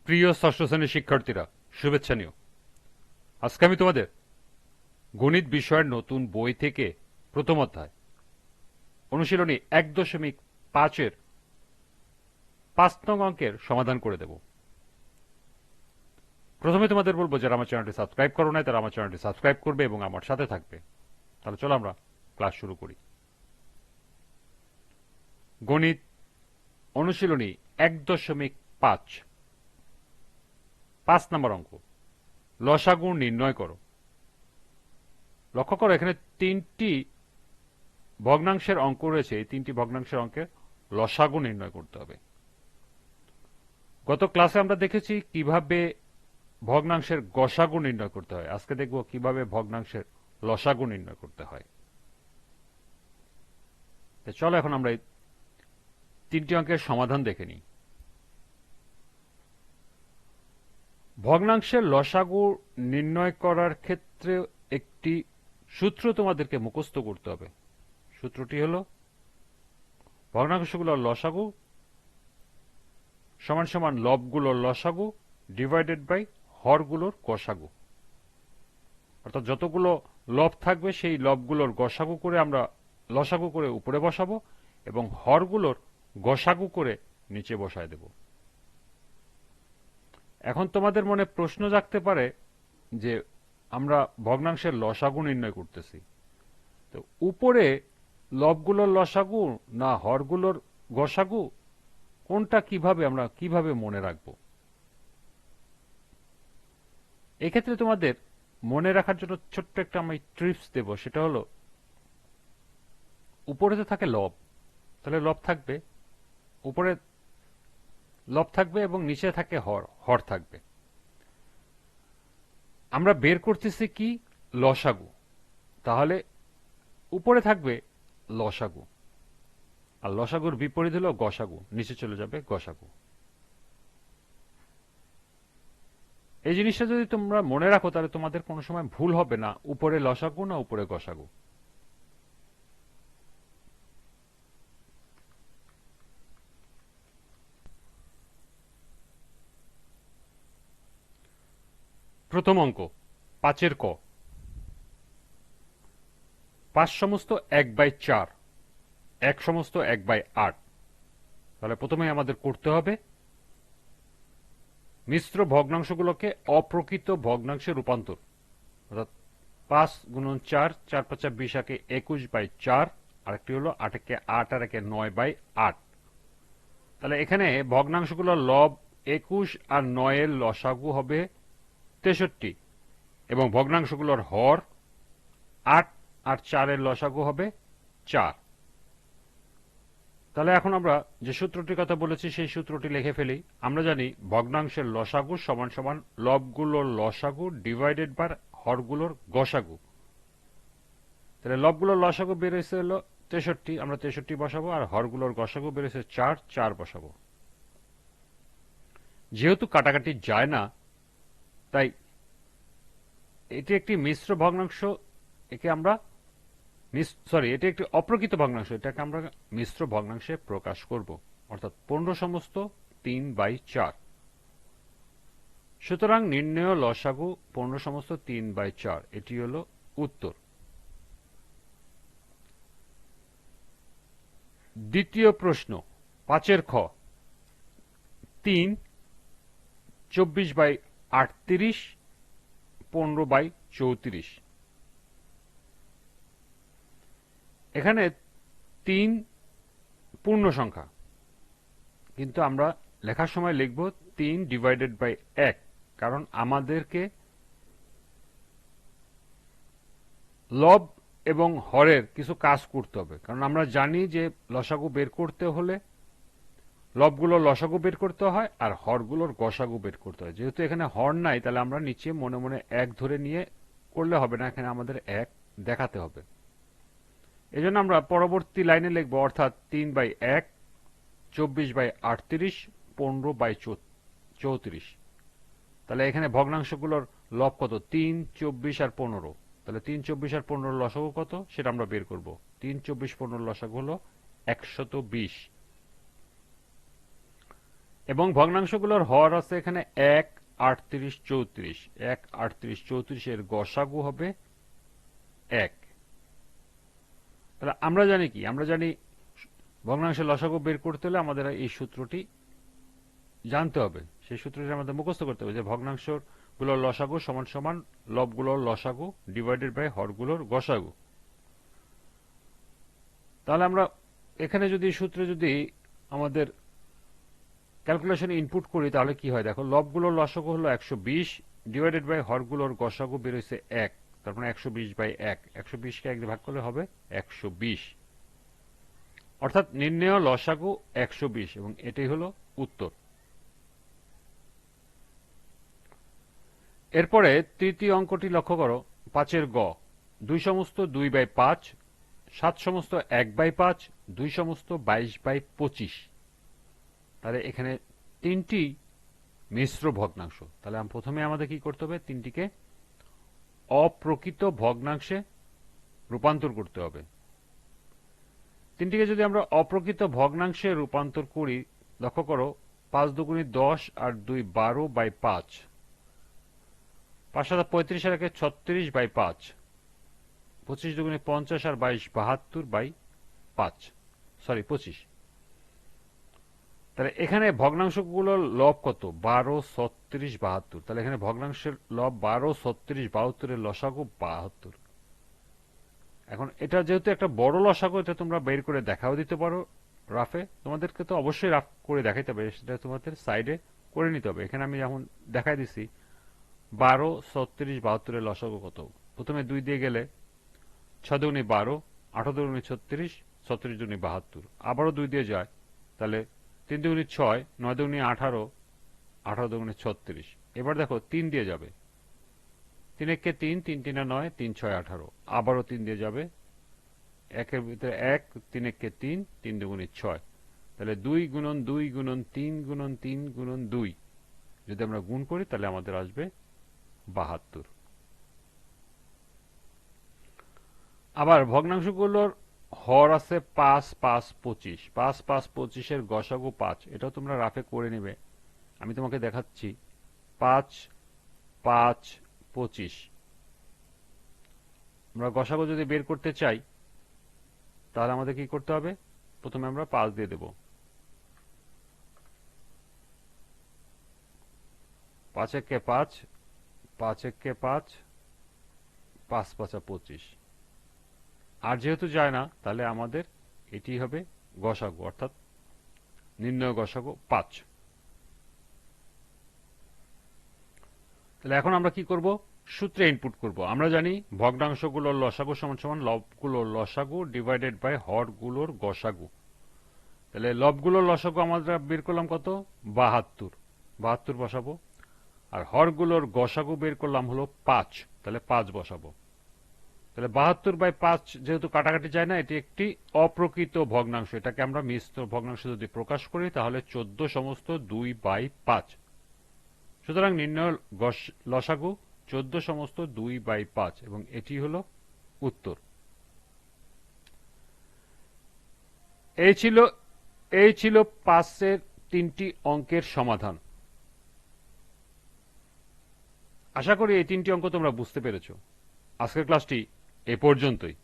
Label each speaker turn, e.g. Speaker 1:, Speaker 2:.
Speaker 1: প্রিয় ষষ্ঠ শ্রেণীর শিক্ষার্থীরা, শুভেচ্ছা নিও। আজকে আমি তোমাদের গণিত বিষয়ের নতুন বই থেকে প্রথম অধ্যায় অনুশীলনী 1.5-এর 5 নং অঙ্কের সমাধান করে দেব। প্রথমে তোমাদের বলবো, যারা আমার চ্যানেলটি সাবস্ক্রাইব করো নাই তারা আমার চ্যানেলটি সাবস্ক্রাইব করবে এবং আমার সাথে থাকবে। তাহলে চলো আমরা ক্লাস শুরু করি। গণিত অনুশীলনী 1.5, 5 নম্বর অঙ্ক, লসাগু নির্ণয় করো। লক্ষ্য করো, এখানে তিনটি ভগ্নাংশের অঙ্ক রয়েছে। এই তিনটি ভগ্নাংশের অঙ্কের লসাগু নির্ণয় করতে হবে। গত ক্লাসে আমরা দেখেছি কিভাবে ভগ্নাংশের গসাগু নির্ণয় করতে হয়। আজকে দেখব কিভাবে ভগ্নাংশের লসাগু নির্ণয় করতে হয়। চলো এখন আমরা এই তিনটি অঙ্কের সমাধান দেখে নিই। ভগ্নাংশের লসাগু নির্ণয় করার ক্ষেত্রে একটি সূত্র তোমাদেরকে মুখস্থ করতে হবে। সূত্রটি হল ভগ্নাংশগুলোর লসাগু সমান সমান লবগুলোর লসাগু ডিভাইডেড বাই হরগুলোর গসাগু। অর্থাৎ যতগুলো লব থাকবে সেই লবগুলোর গসাগু করে আমরা লসাগু করে উপরে বসাবো এবং হরগুলোর গসাগু করে নিচে বসায় দেব। এখন তোমাদের মনে প্রশ্ন জাগতে পারে যে আমরা ভগ্নাংশের লসাগু নির্ণয় করতেছি, তো উপরে লবগুলোর লসাগু না হরগুলোর গসাগু, কোনটা আমরা কিভাবে মনে রাখবো? এক্ষেত্রে তোমাদের মনে রাখার জন্য ছোট্ট একটা আমি ট্রিপস দেব। সেটা হলো, উপরেতে থাকে লব, তাহলে লব থাকবে উপরে, লব থাকবে এবং নিচে থাকে হর থাকবে। আমরা বের করতেছি কি? লসাগু। তাহলে উপরে থাকবে লসাগু, আর লসাগুর বিপরীত হলো গসাগু, নিচে চলে যাবে গসাগু। এই জিনিসটা যদি তোমরা মনে রাখো তাহলে তোমাদের কোনো সময় ভুল হবে না, উপরে লসাগু না উপরে গসাগু। প্রথম অঙ্ক 5-এর ক, 5 সমস্ত 1/4, 1 সমস্ত 1/8। তাহলে প্রথমে আমাদের করতে হবে মিশ্র ভগ্নাংশগুলোকে অপ্রকৃত ভগ্নাংশে রূপান্তর। অর্থাৎ 5 গুণন 4, 4 5 20, 21/4, আরেকটি হলো 8 8 আর 9/8। তাহলে এখানে ভগ্নাংশগুলোর লব 21 আর 9 এর লসাগু হবে 63 এবং ভগ্নাংশগুলোর হর 8 আর 4 এর লসাগু হবে 4। তাহলে এখন আমরা যে সূত্রটির কথা বলেছি সেই সূত্রটি লিখে ফেলি। আমরা জানি ভগ্নাংশের লসাগু সমান সমান লবগুলোর লসাগু ডিভাইডেড বাই হরগুলোর গসাগু। তাহলে লবগুলোর লসাগু বের হয়েছে হলো 63, আমরা 63 বসাবো, আর হরগুলোর গসাগু বের হয়েছে 4, 4 বসাবো। যেহেতু কাটাকাটি যায় না, তাই এটি একটি মিশ্র ভগ্নাংশ, একে আমরা এটি একটি অপ্রকৃত ভগ্নাংশ, এটাকে আমরা মিশ্র ভগ্নাংশে প্রকাশ করব। অর্থাৎ 15 সমস্ত 3/4। সুতরাং নির্ণেয় লসাগু 15 সমস্ত 3/4, এটি হলো উত্তর। দ্বিতীয় প্রশ্ন 5-এর খ, 3 24/38, 15/34। এখানে 3 পূর্ণ সংখ্যা, কিন্তু আমরা লেখার সময় লিখব 3 ডিভাইডেড বাই 1, কারণ আমাদেরকে লব এবং হরের কিছু কাজ করতে হবে। কারণ আমরা জানি যে লসাগু বের করতে হলে লবগুলোর লসাগু বের করতে হয় আর হরগুলোর গসাগু বের করতে হয়। যেহেতু এখানে হর নাই, তাহলে আমরা নিচে মনে মনে 1 ধরে নিয়ে করলে হবে না, এখানে আমাদের 1 দেখাতে হবে। এজন্য আমরা পরবর্তী লাইনে লিখব, অর্থাৎ 3/1, 24/38, 15/34। তাহলে এখানে ভগ্নাংশগুলোর লব কত? 3, 24 আর 15। তাহলে 3, 24 আর 15 লসাগু কত সেটা আমরা বের করব। 3, 24, 15 লসাগু হলো 120। এবং ভগ্নাংশগুলোর হর আছে এখানে 1, 38, 34। 1, 38, 34 এর গসাগু হবে 1। তাহলে আমরা জানি কি, আমরা জানি ভগ্নাংশের লসাগু বের করতে হলে আমাদের এই সূত্রটি জানতে হবে। সেই সূত্রটি আমাদের মুখস্থ করতে হবে যে ভগ্নাংশ গুলোর লসাগু সমান সমান লবগুলোর লসাগু ডিভাইডেড বাই হরগুলোর গসাগু। তাহলে আমরা এখানে যদি সূত্রে যদি আমাদের ক্যালকুলেশন ইনপুট করি তাহলে কি হয় দেখো, লবগুলোর লসাগু হলো 120 ডিভাইডেড বাই হরগুলোর গসাগু বের হয়েছে 1, তার মানে 120 বাই 1। 120 কে 1 দিয়ে ভাগ করলে হবে 120, অর্থাৎ নির্ণেয় লসাগু 120 এবং এটাই হলো উত্তর। এরপরে তৃতীয় অঙ্কটি লক্ষ্য করো, 5 গ, 2 সমস্ত 2 বাই 5, 7 সমস্ত 1 বাই 5, 2 সমস্ত 22 বাই 25। তাহলে এখানে তিনটি মিশ্র ভগ্নাংশ। তাহলে প্রথমে আমাদের কি করতে হবে, তিনটিকে অপ্রকৃত ভগ্নাংশে রূপান্তর করতে হবে। তিনটিকে যদি আমরা অপ্রকৃত ভগ্নাংশে রূপান্তর করি, লক্ষ্য করো 5 দুগুণে 10 আর 2 12 বাই 5, 5 7 35 আর 1 36 বাই 5, 25 দুগুণে 50 আর 22 72 বাই 5, সরি 25। তাহলে এখানে ভগ্নাংশগুলোর লব কত, 12, 36, 72। তাহলে এখানে ভগ্নাংশের লব 12, 36, 72 এর লসাগু 72। এখন এটা যেহেতু একটা বড় লসাগু, এটা তোমরা বের করে দেখাও দিতে পারো রাফে। তোমাদেরকে তো অবশ্যই রাফ করে দেখাইতে হবে, সেটা তোমাদের সাইডে করে নিতে হবে। এখানে আমি যেমন দেখাই দিছি 12, 36, 72 এর লসাগু কত। প্রথমে 2 দিয়ে গেলে 6 দুগুণে 12, 8 দুগুণে 36, 36 দুগুণে 72, আবারও 2 দিয়ে যায়, তাহলে 3 দুগুণে 6, 9 দুগুণে 18, 18 দুগুণে 36। এবার দেখো 3 দিয়ে যাবে, 3 একে 3, 3 3 9, 3 6 18, আবারও 3 দিয়ে যাবে, 1 এর ভিতরে 1, 3 একে 3, 3 দুগুণে 6। তাহলে 2 গুণন 2 গুণন 3 গুণন 3 গুণন 2 যদি আমরা গুণ করি তাহলে আমাদের আসবে 72। আবার ভগ্নাংশগুলোর হর আছে 5, 5, 25। 5, 5, 25 এর গসাগু 5। এটাও তোমরা রাফে করে নেবে, আমি তোমাকে দেখাচ্ছি। 5, 5, 25। আমরা গসাগু যদি বের করতে চাই তাহলে আমাদের কি করতে হবে, প্রথমে আমরা 5 দিয়ে দেব। 5 একে 5, 5 একে 5, 5 5 25। আর যেহেতু যায় না তাহলে আমাদের এটি হবে গসাগু, অর্থাৎ নির্ণয় গসাগু 5। তাহলে এখন আমরা কি করব, সূত্রে ইনপুট করব। আমরা জানি ভগ্নাংশগুলোর লসাগু সমান সমান লবগুলোর লসাগু ডিভাইডেড বাই হরগুলোর গসাগু। তাহলে লবগুলোর লসাগু আমরা বের করলাম কত, 72, 72 বসাবো। আর হরগুলোর গসাগু বের করলাম হলো 5, তাহলে 5 বসাবো। তাহলে 72 বাই 5 যেহেতু কাটাকাটি যায় না, এটি একটি অপ্রকৃত ভগ্নাংশ। এটাকে আমরা মিশ্র ভগ্নাংশ যদি প্রকাশ করি তাহলে 14 সমস্ত 2 বাই 5। সুতরাং নির্ণয় লসাগু 14 সমস্ত 2 বাই 5 এবং এটি হলো উত্তর। এই ছিল 5-এর 3টি অঙ্কের সমাধান। আশা করি এই 3টি অঙ্ক তোমরা বুঝতে পেরেছ। আজকের ক্লাসটি এ পর্যন্তই।